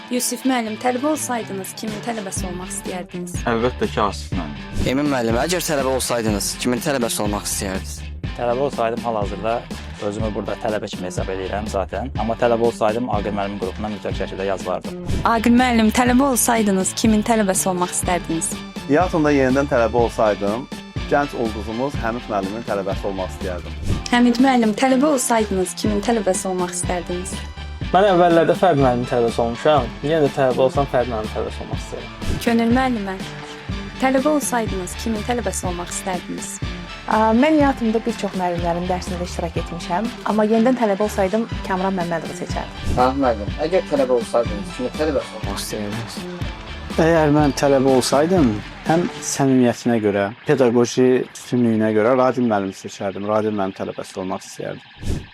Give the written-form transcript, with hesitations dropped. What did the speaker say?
Yusif müəllim, tələbə olsaydınız kimin tələbəsi olmaq istəyərdiniz? Əlbəttə ki, Asif müəllim. Emin müəllim, əgər tələbə olsaydınız, kimin tələbəsi olmaq istəyərdiniz? Tələbə olsaydım hal-hazırda özümü burada tələbə kimi hesab edirəm zaten. Amma tələbə olsaydım Aqil müəllimin qrupuna mütləq şəkildə yazılardım. Aqil müəllim, tələbə olsaydınız kimin tələbəsi olmaq istərdiniz? Həyatımda yenidən tələbə olsaydım, gənc ulduzumuz Həmid müəllimin tələbəsi olmaq istəyərdim. Həmid müəllim, tələbə olsaydınız kimin tələbəsi olmaq istərdiniz? Mən əvvəllərdə Fərd müəllimin tələbəsi olmuşam. Yenə də tələbə olsam Fərd müəllimin tələbəsi olmaq istəyirəm. Könül müəllimə, tələbə olsaydınız kimin tələbəsi olmaq istərdiniz? Mən həyatımda bir çox müəllimlərin dərsində iştirak etmişəm, amma yenidən tələbə olsaydım Kamran Məmmədovu seçərdim. Fərd müəllim, əgər tələbə olsaydınız, kimin tələbəsi olmaq istəyirdiniz? Əgər mən tələbə olsaydım, həm səmimiyyətinə görə, pedaqoji üstünlüyünə görə Radil müəllimi seçərdim. Radil müəllim tələbəsi olmaq istəyərdim.